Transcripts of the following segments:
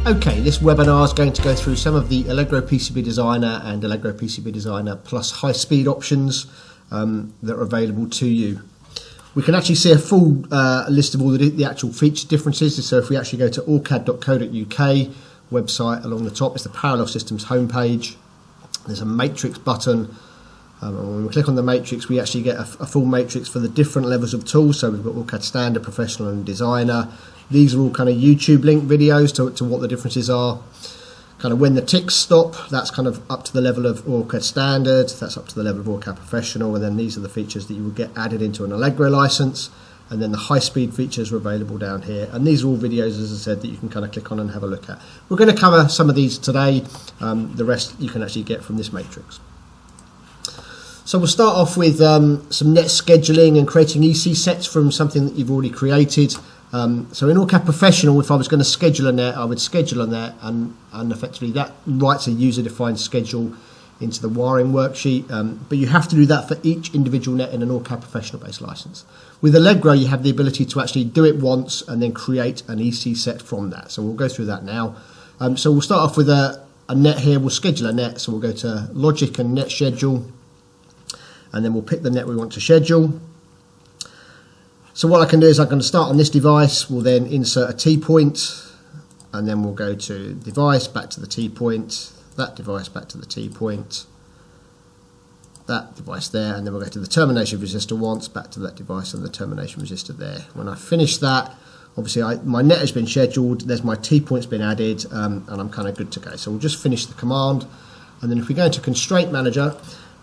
Okay, this webinar is going to go through some of the Allegro PCB Designer and Allegro PCB Designer Plus High Speed options that are available to you. We can actually see a full list of all the actual feature differences. So if we actually go to allcad.co.uk website, along the top is the Parallel Systems homepage. There's a matrix button. And when we click on the matrix, we actually get a full matrix for the different levels of tools. So we've got AutoCAD Standard, Professional and Designer. These are all kind of YouTube link videos to what the differences are. Kind of when the ticks stop, that's kind of up to the level of AutoCAD Standard, that's up to the level of AutoCAD Professional, and then these are the features that you will get added into an Allegro license. And then the high-speed features are available down here. And these are all videos, as I said, that you can kind of click on and have a look at. We're going to cover some of these today. The rest you can actually get from this matrix. So we'll start off with some net scheduling and creating EC sets from something that you've already created. So in AutoCAD Professional, if I was going to schedule a net, I would schedule a net, and effectively that writes a user-defined schedule into the wiring worksheet. But you have to do that for each individual net in an AutoCAD Professional-based license. With Allegro, you have the ability to actually do it once and then create an EC set from that. So we'll go through that now. So we'll start off with a net here. We'll schedule a net. So we'll go to Logic and Net Schedule, and then we'll pick the net we want to schedule. So what I can do is I'm going to start on this device. We'll then insert a T point, and then we'll go to device, back to the T point, that device, back to the T point, that device there, and then we'll go to the termination resistor once, back to that device and the termination resistor there. When I finish that, obviously my net has been scheduled, there's my T point's been added, and I'm kind of good to go. So we'll just finish the command, and then if we go into Constraint Manager,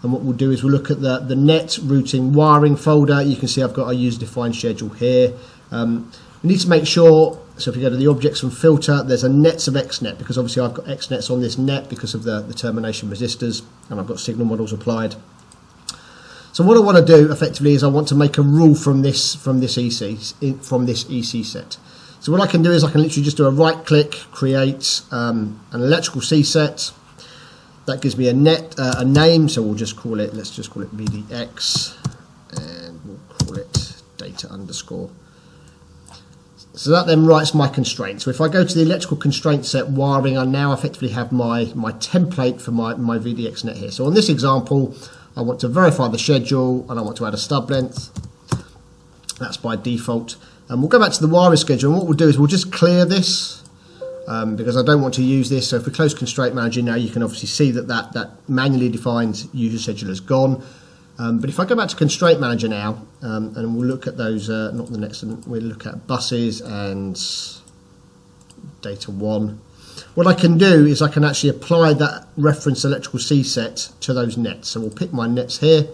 and what we'll do is we'll look at the net routing wiring folder. You can see I've got a user-defined schedule here. We need to make sure, so if you go to the objects and filter, there's a nets of XNet, because obviously I've got XNets on this net because of the termination resistors, and I've got signal models applied. So what I want to do effectively is I want to make a rule from this EC set. So what I can do is I can literally just do a right click, create an electrical C set. That gives me a name, so we'll just call it, let's just call it VDX, and we'll call it data underscore. So that then writes my constraint. So if I go to the electrical constraint set wiring, I now effectively have my template for my VDX net here. So on this example, I want to verify the schedule, and I want to add a stub length. That's by default. And we'll go back to the wiring schedule, and what we'll do is we'll just clear this, because I don't want to use this. So if we close Constraint Manager now, you can obviously see that manually defined user schedule is gone. But if I go back to Constraint Manager now, and we'll look at those, not the next one, we'll look at buses and data 1. What I can do is I can actually apply that reference electrical C set to those nets. So we'll pick my nets here.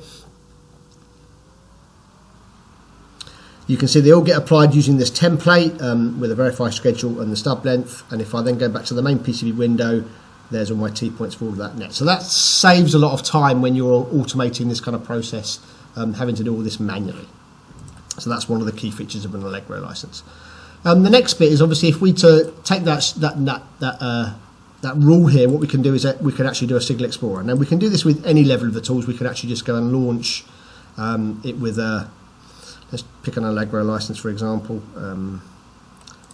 You can see they all get applied using this template with a verify schedule and the stub length. And if I then go back to the main PCB window, there's all my T points for all of that net. So that saves a lot of time when you're automating this kind of process, having to do all this manually. So that's one of the key features of an Allegro license. The next bit is obviously if we take that rule here, what we can do is that we can actually do a Signal Explorer. Now we can do this with any level of the tools. We could actually just go and launch it with a, let's pick an Allegro license, for example,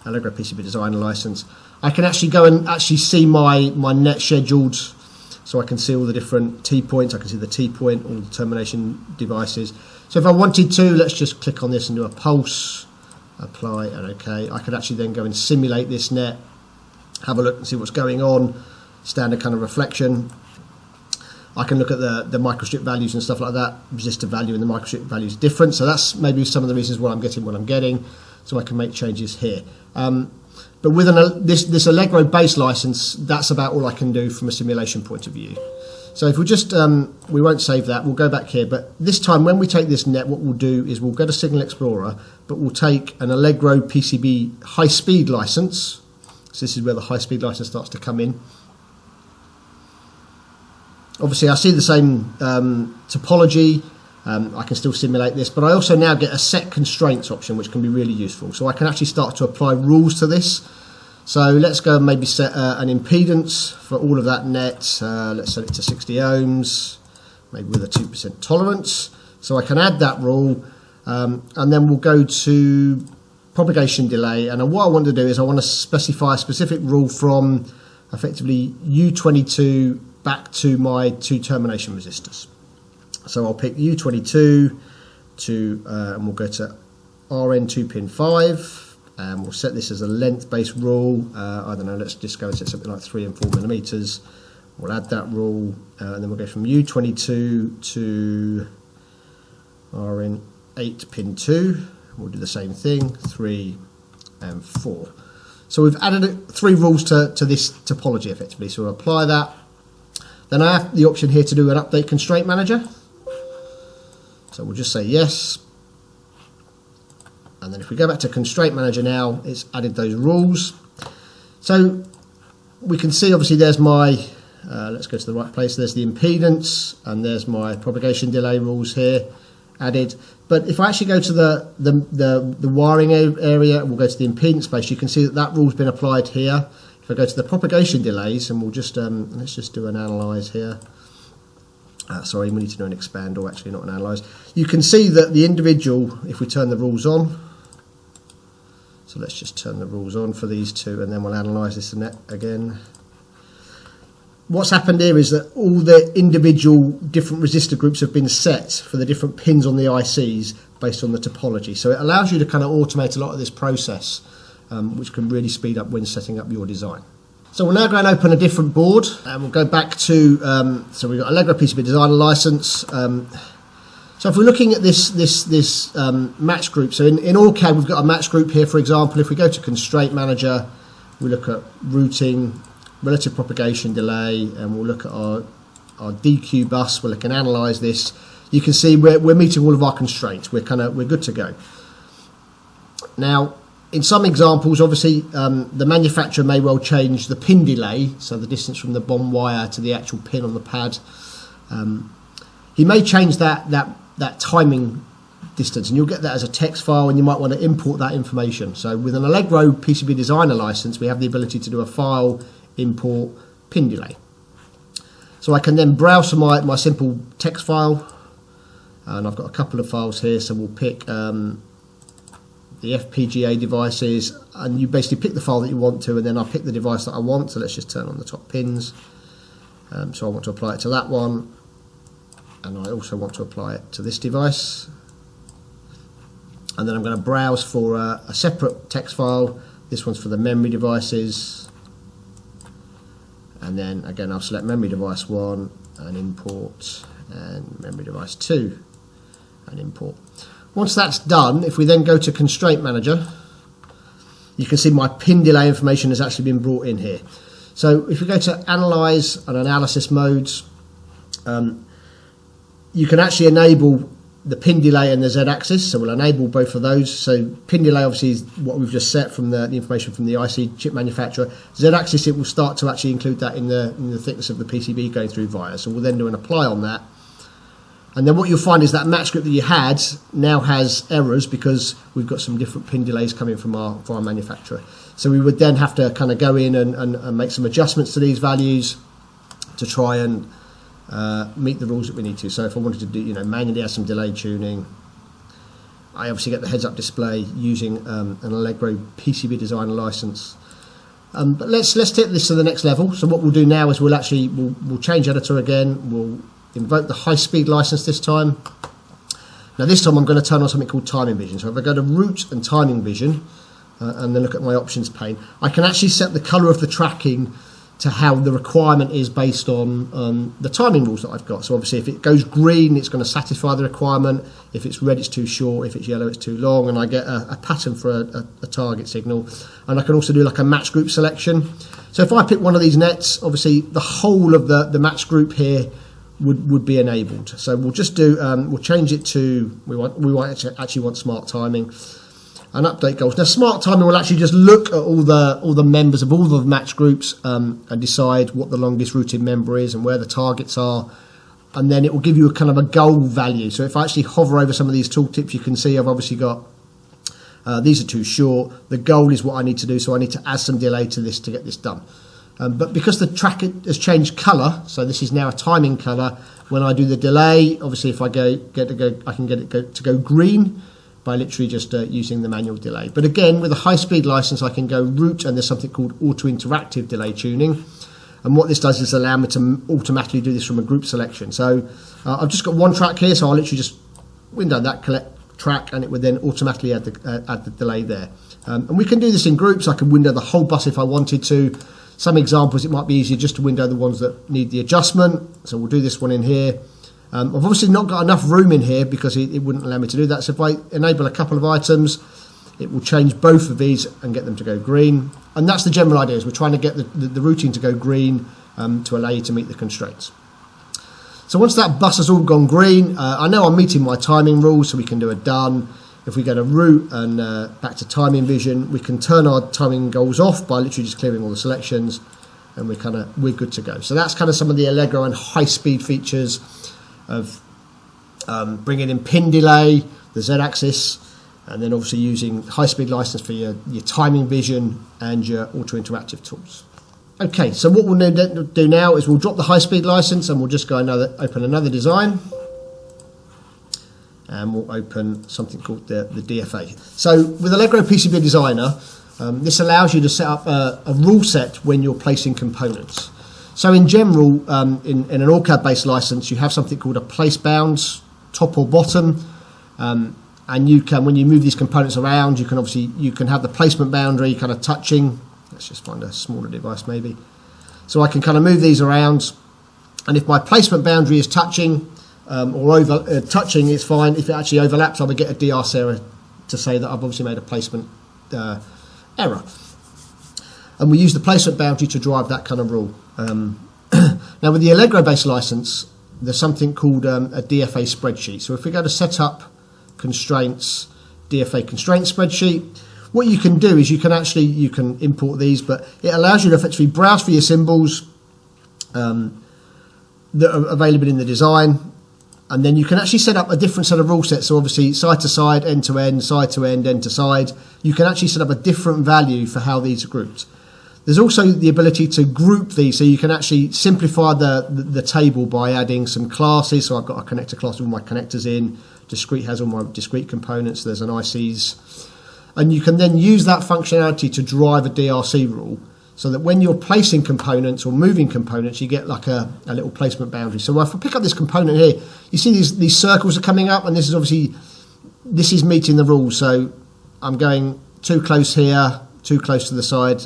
Allegro PCB Designer license. I can actually go and actually see my net scheduled, so I can see all the different T points. I can see the T point, all the termination devices. So if I wanted to, let's just click on this and do a pulse, apply, and OK. I could actually then go and simulate this net, have a look and see what's going on, standard kind of reflection. I can look at the microstrip values and stuff like that. Resistor value and the microstrip value is different, so that's maybe some of the reasons why I'm getting what I'm getting. So I can make changes here. But with this Allegro base license, that's about all I can do from a simulation point of view. So if we just, we won't save that, we'll go back here. But this time when we take this net, what we'll do is we'll go to Signal Explorer, but we'll take an Allegro PCB High Speed license. So this is where the High Speed license starts to come in. Obviously I see the same topology, I can still simulate this, but I also now get a set constraints option, which can be really useful. So I can actually start to apply rules to this. So let's go and maybe set an impedance for all of that net. Let's set it to 60 ohms, maybe with a 2% tolerance. So I can add that rule, and then we'll go to propagation delay, and what I want to do is I want to specify a specific rule from effectively U22 back to my 2 termination resistors. So I'll pick U22 to, and we'll go to RN2 pin 5, and we'll set this as a length-based rule. I don't know, let's just go and set something like 3 and 4 millimeters. We'll add that rule, and then we'll go from U22 to RN8 pin 2. We'll do the same thing, 3 and 4. So we've added 3 rules to this topology effectively. So we'll apply that. Then I have the option here to do an update constraint manager. So we'll just say yes. And then if we go back to constraint manager now, it's added those rules. So we can see obviously there's my, let's go to the right place, there's the impedance, and there's my propagation delay rules here added. But if I actually go to the wiring area, we'll go to the impedance space, you can see that that rule's been applied here. If I go to the propagation delays, and we'll just, let's just do an analyze here. Sorry, we need to do an expand, or actually not an analyze. You can see that the individual, if we turn the rules on, so let's just turn the rules on for these 2, and then we'll analyze this net again. What's happened here is that all the individual different resistor groups have been set for the different pins on the ICs based on the topology. So it allows you to kind of automate a lot of this process, which can really speed up when setting up your design. So we'll now go and open a different board, and we'll go back to, so we've got Allegro PCB Designer license. So if we're looking at this match group, so in OrCAD we've got a match group here, for example. If we go to Constraint Manager, we look at routing, relative propagation delay, and we'll look at our DQ bus. We'll look and analyze this. You can see we're meeting all of our constraints. We're good to go. Now, in some examples, obviously, the manufacturer may well change the pin delay, so the distance from the bond wire to the actual pin on the pad. He may change that timing distance, and you'll get that as a text file, and you might want to import that information. So with an Allegro PCB Designer license, we have the ability to do a file import pin delay. So I can then browse my simple text file, and I've got a couple of files here, so we'll pick the FPGA devices, and you basically pick the file that you want to, and then I'll pick the device that I want. So let's just turn on the top pins. So I want to apply it to that one, and I also want to apply it to this device. And then I'm going to browse for a separate text file. This one's for the memory devices, and then again I'll select memory device 1 and import, and memory device 2 and import. Once that's done, if we then go to Constraint Manager, you can see my pin delay information has actually been brought in here. So if we go to Analyze and Analysis modes, you can actually enable the pin delay and the Z-axis, so we'll enable both of those. So pin delay obviously is what we've just set from the information from the IC chip manufacturer. Z-axis, it will start to actually include that in the thickness of the PCB going through via. So we'll then do an apply on that. And then what you'll find is that match group that you had now has errors because we've got some different pin delays coming from our manufacturer. So we would then have to kind of go in and make some adjustments to these values to try and meet the rules that we need to. So if I wanted to do, manually add some delay tuning, I obviously get the heads-up display using an Allegro PCB Designer license. But let's take this to the next level. So what we'll do now is we'll change editor again. We'll invoke the high speed license this time. Now this time I'm going to turn on something called timing vision. So if I go to root and timing vision and then look at my options pane, I can actually set the color of the tracking to how the requirement is based on the timing rules that I've got. So obviously if it goes green, it's going to satisfy the requirement. If it's red, it's too short. If it's yellow, it's too long. And I get a pattern for a target signal. And I can also do like a match group selection. So if I pick one of these nets, obviously the whole of the match group here would be enabled. So we'll just do, we'll change it to, we actually want smart timing and update goals. Now smart timing will actually just look at all the members of all the match groups and decide what the longest routed member is and where the targets are, and then it will give you a kind of a goal value. So if I actually hover over some of these tooltips, you can see I've obviously got these are too short. The goal is what I need to do, so I need to add some delay to this to get this done. But because the track has changed colour, so this is now a timing colour, when I do the delay, obviously if I I can get it to go green, by literally just using the manual delay. But again, with a high-speed license, I can go route, and there's something called auto-interactive delay tuning. And what this does is allow me to automatically do this from a group selection. So I've just got one track here, so I'll literally just window that track, and it would then automatically add the delay there. And we can do this in groups. I can window the whole bus if I wanted to. Some examples, it might be easier just to window the ones that need the adjustment. So we'll do this one in here. I've obviously not got enough room in here because it wouldn't allow me to do that. So if I enable a couple of items, it will change both of these and get them to go green. And that's the general idea, is we're trying to get the routing to go green to allow you to meet the constraints. So once that bus has all gone green, I know I'm meeting my timing rules, so we can do a done. If we go to route and back to timing vision, we can turn our timing goals off by literally just clearing all the selections, and we're good to go. So that's kind of some of the Allegro and high-speed features of bringing in pin delay, the Z-axis, and then obviously using high-speed license for your timing vision and your auto-interactive tools. Okay, so what we'll do now is we'll drop the high-speed license, and we'll just go open another design, and we'll open something called the DFA. So with Allegro PCB Designer, this allows you to set up a rule set when you're placing components. So in general, in an OrCAD-based license, you have something called a place bounds, top or bottom, and you can, when you move these components around, you can have the placement boundary kind of touching. Let's just find a smaller device maybe. So I can kind of move these around, and if my placement boundary is touching touching, it's fine. If it actually overlaps, I would get a DRS error to say that I've obviously made a placement error. And we use the placement boundary to drive that kind of rule. Now with the Allegro-based license, there's something called a DFA spreadsheet. So if we go to Setup, Constraints, DFA Constraint Spreadsheet, what you can do is you can import these, but it allows you to effectively browse for your symbols that are available in the design, and then you can actually set up a different set of rule sets. So obviously side to side, end to end, side to end, end to side. You can actually set up a different value for how these are grouped. There's also the ability to group these, so you can actually simplify the table by adding some classes. So I've got a connector class with all my connectors in, discrete has all my discrete components, there's an ICs. And you can then use that functionality to drive a DRC rule, so that when you're placing components or moving components, you get like a little placement boundary. So if I pick up this component here, you see these circles are coming up, and this is meeting the rules. So I'm going too close here, too close to the side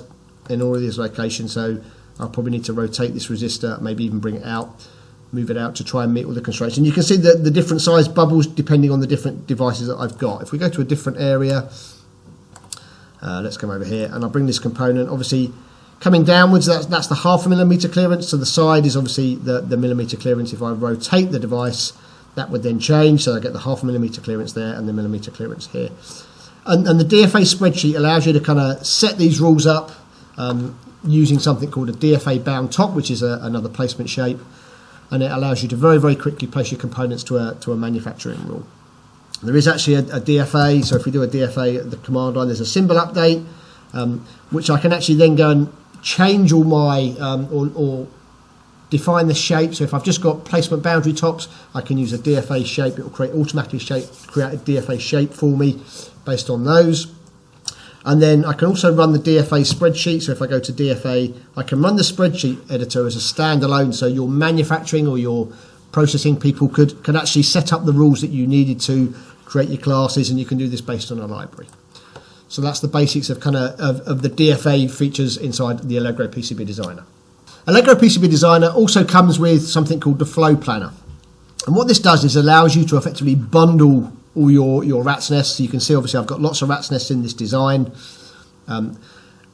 in all of these locations. So I'll probably need to rotate this resistor, maybe even bring it out, move it out to try and meet all the constraints. And you can see the different size bubbles depending on the different devices that I've got. If we go to a different area, let's come over here, and I'll bring this component. Obviously, coming downwards, that's the 0.5 millimeter clearance. So the side is obviously the millimeter clearance. If I rotate the device, that would then change. So I get the 0.5 millimeter clearance there and the millimeter clearance here. And the DFA spreadsheet allows you to kind of set these rules up using something called a DFA bound top, which is another placement shape. And it allows you to very, very quickly place your components to a manufacturing rule. There is actually a DFA, so if we do a DFA at the command line, there's a symbol update, which I can actually then go and change all my, or define the shape. So if I've just got placement boundary tops, I can use a DFA shape. It will create create a DFA shape for me based on those. And then I can also run the DFA spreadsheet. So if I go to DFA, I can run the spreadsheet editor as a standalone. So your manufacturing or your processing people could actually set up the rules that you needed to create your classes, and you can do this based on a library. So that's the basics of of the DFA features inside the Allegro PCB Designer. Allegro PCB Designer also comes with something called the Flow Planner. And what this does is allows you to effectively bundle all your rat's nests. So you can see obviously I've got lots of rat's nests in this design. And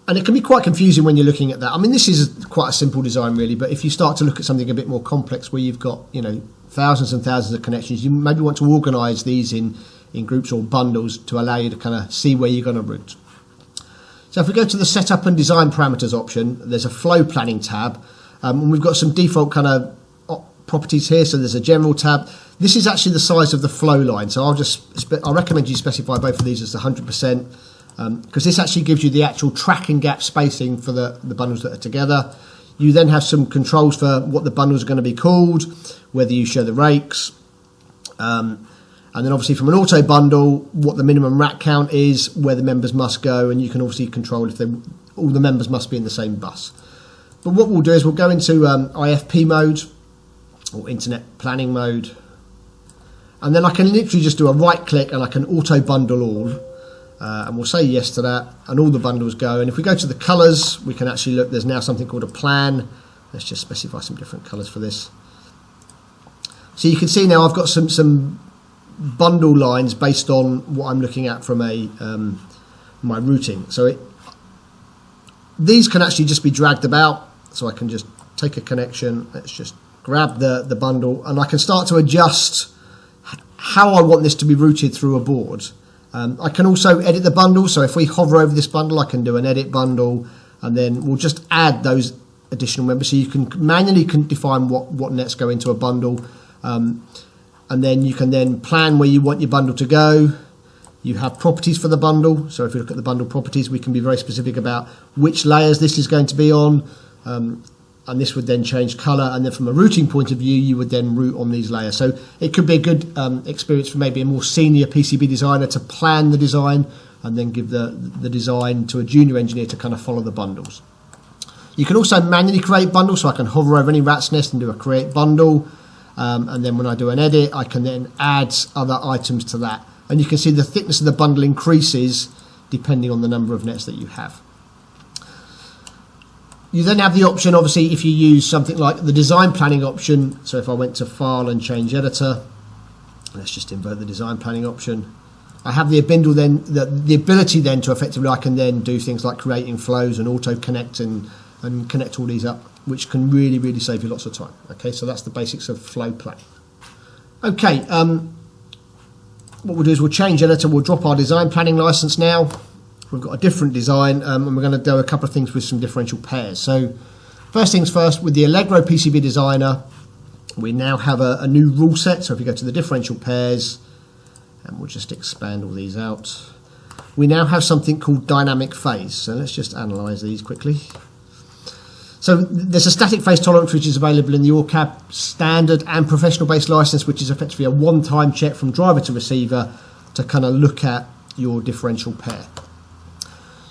it can be quite confusing when you're looking at that. I mean, this is quite a simple design really, but if you start to look at something a bit more complex where you've got, thousands and thousands of connections, you maybe want to organize these in groups or bundles to allow you to kind of see where you're going to route. So if we go to the setup and design parameters option, there's a flow planning tab, and we've got some default kind of properties here. So there's a general tab. This is actually the size of the flow line. So I'll recommend you specify both of these as 100%, because this actually gives you the actual tracking gap spacing for the bundles that are together. You then have some controls for what the bundles are going to be called, whether you show the rakes, And then obviously from an auto bundle, what the minimum rack count is, where the members must go, and you can obviously control if all the members must be in the same bus. But what we'll do is we'll go into IFP mode, or internet planning mode, and then I can literally just do a right click and I can auto bundle all, and we'll say yes to that, and all the bundles go. And if we go to the colors, we can actually look, there's now something called a plan. Let's just specify some different colors for this. So you can see now I've got some bundle lines based on what I'm looking at from my routing. So these can actually just be dragged about, so I can just take a connection, let's just grab the bundle, and I can start to adjust how I want this to be routed through a board. I can also edit the bundle, so if we hover over this bundle, I can do an edit bundle, and then we'll just add those additional members. So you can manually define what nets go into a bundle, and then you can then plan where you want your bundle to go. You have properties for the bundle, so if you look at the bundle properties, we can be very specific about which layers this is going to be on, and this would then change color, and then from a routing point of view, you would then route on these layers. So it could be a good experience for maybe a more senior PCB designer to plan the design and then give the design to a junior engineer to kind of follow the bundles. You can also manually create bundles, so I can hover over any rat's nest and do a create bundle, and then when I do an edit, I can then add other items to that. And you can see the thickness of the bundle increases depending on the number of nets that you have. You then have the option, obviously, if you use something like the design planning option. So if I went to File and Change Editor, let's just invert the design planning option. I have the ability then to effectively, I can then do things like creating flows and auto connect and connect all these up, which can really, really save you lots of time. Okay, so that's the basics of flow planning. Okay, what we'll do is we'll change editor, we'll drop our design planning license now. We've got a different design, and we're going to do a couple of things with some differential pairs. So first things first, with the Allegro PCB Designer, we now have a new rule set. So if you go to the differential pairs, and we'll just expand all these out, we now have something called dynamic phase. So let's just analyze these quickly. So there's a static phase tolerance which is available in the ORCAD standard and professional based license, which is effectively a one-time check from driver to receiver to kind of look at your differential pair.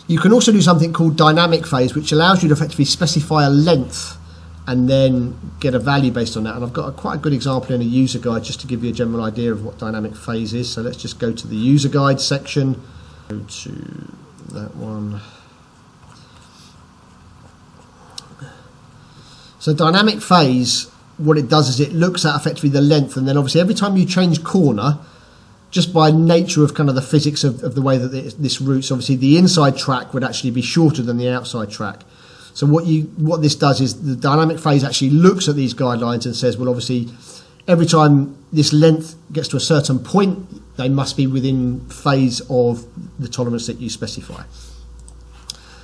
You can also do something called dynamic phase, which allows you to effectively specify a length and then get a value based on that. And I've got quite a good example in a user guide just to give you a general idea of what dynamic phase is. So let's just go to the user guide section, go to that one. So dynamic phase, what it does is it looks at effectively the length, and then obviously every time you change corner, just by nature of kind of the physics of the way that this routes, obviously the inside track would actually be shorter than the outside track. So what this does is the dynamic phase actually looks at these guidelines and says, well, obviously every time this length gets to a certain point, they must be within phase of the tolerance that you specify.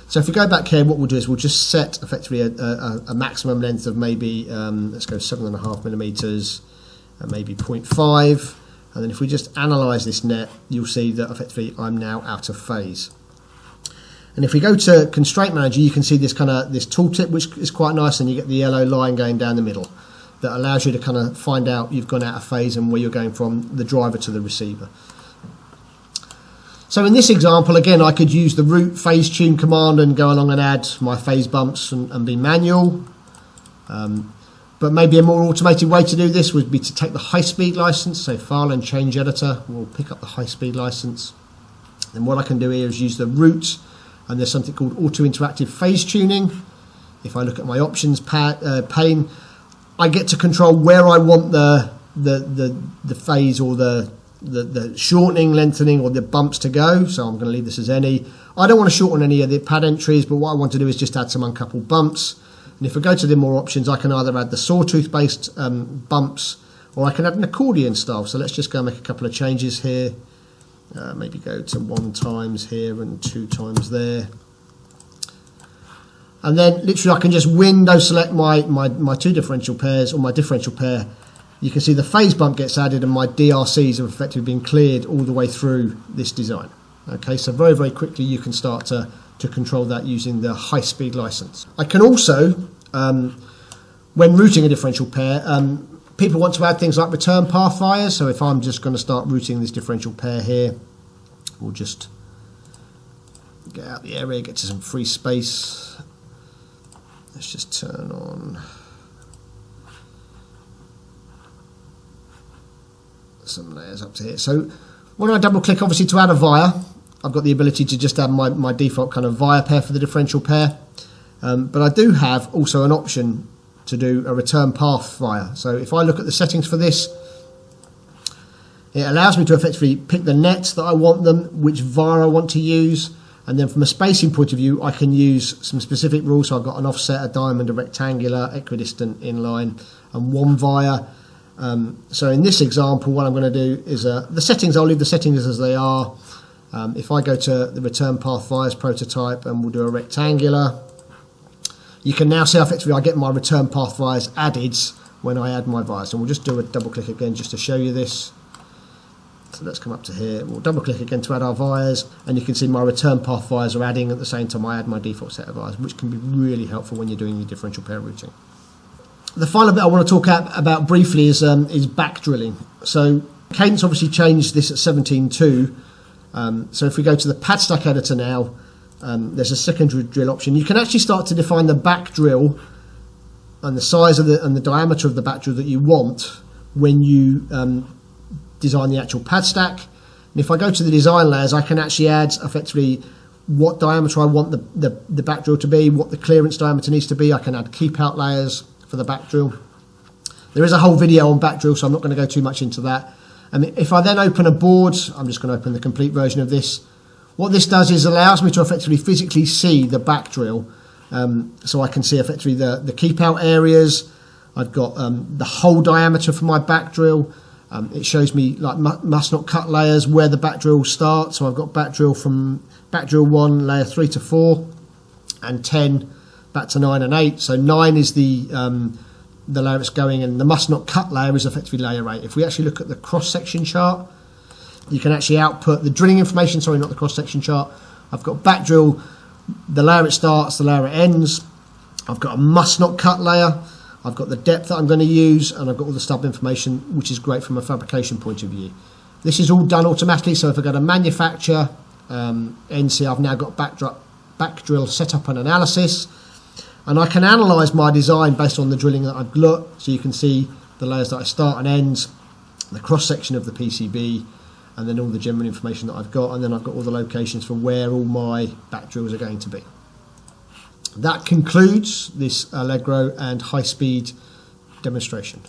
So if we go back here, what we'll do is we'll just set effectively a maximum length of maybe, let's go 7.5 millimeters, and maybe 0.5. And then if we just analyze this net, you'll see that effectively I'm now out of phase. And if we go to Constraint Manager, you can see this tooltip, which is quite nice, and you get the yellow line going down the middle that allows you to kind of find out you've gone out of phase and where you're going from the driver to the receiver. So in this example, again, I could use the root phase tune command and go along and add my phase bumps and be manual. But maybe a more automated way to do this would be to take the high speed license, so File and Change Editor, we'll pick up the high speed license. And what I can do here is use the root, and there's something called auto interactive phase tuning. If I look at my options pane, I get to control where I want the phase or the shortening, lengthening, or the bumps to go. So I'm going to leave this as any. I don't want to shorten any of the pad entries, but what I want to do is just add some uncoupled bumps. And if I go to the more options, I can either add the sawtooth based bumps, or I can add an accordion style. So let's just go and make a couple of changes here. Maybe go to 1 times here and 2 times there. And then literally I can just window select my two differential pairs, or my differential pair. You can see the phase bump gets added and my DRCs have effectively been cleared all the way through this design. Okay, so very, very quickly you can start to control that using the high speed license. I can also, when routing a differential pair, People want to add things like return path wires, so if I'm just going to start routing this differential pair here, we'll just get out the area, get to some free space. Let's just turn on some layers up to here. So when I double click obviously to add a via, I've got the ability to just add my default kind of via pair for the differential pair, but I do have also an option to do a return path via. So if I look at the settings for this, it allows me to effectively pick the nets that I want them, which via I want to use, and then from a spacing point of view I can use some specific rules. So I've got an offset, a diamond, a rectangular, equidistant, inline, and one via. So in this example what I'm going to do is the settings, I'll leave the settings as they are. If I go to the return path vias prototype and we'll do a rectangular, you can now see effectively I get my return path vias added when I add my vias. And we'll just do a double click again just to show you this. So let's come up to here, we'll double click again to add our vias, and you can see my return path vias are adding at the same time I add my default set of vias, which can be really helpful when you're doing your differential pair routing. The final bit I want to talk about briefly is back drilling. So Cadence obviously changed this at 17.2. So if we go to the pad stack editor now, there's a secondary drill option. You can actually start to define the back drill and the size of and the diameter of the back drill that you want when you design the actual pad stack. And if I go to the design layers, I can actually add effectively what diameter I want the back drill to be, what the clearance diameter needs to be. I can add keep out layers for the back drill. There is a whole video on back drill, so I'm not going to go too much into that. And if I then open a board, I'm just going to open the complete version of this. What this does is allows me to effectively physically see the back drill. So I can see effectively the keep out areas. I've got the whole diameter for my back drill. It shows me like must not cut layers where the back drill starts. So I've got back drill from back drill 1, layer 3 to 4, and 10 back to 9 and 8. So 9 is the layer it's going, and the must not cut layer is effectively layer 8. If we actually look at the cross section chart, you can actually output the drilling information, sorry, not the cross section chart. I've got back drill, the layer it starts, the layer it ends. I've got a must not cut layer. I've got the depth that I'm going to use, and I've got all the stub information, which is great from a fabrication point of view. This is all done automatically, so if I go to manufacture, NC, I've now got back drill setup and analysis, and I can analyse my design based on the drilling that I've got. So you can see the layers that I start and end, the cross section of the PCB, and then all the general information that I've got, and then I've got all the locations for where all my back drills are going to be. That concludes this Allegro and high speed demonstration.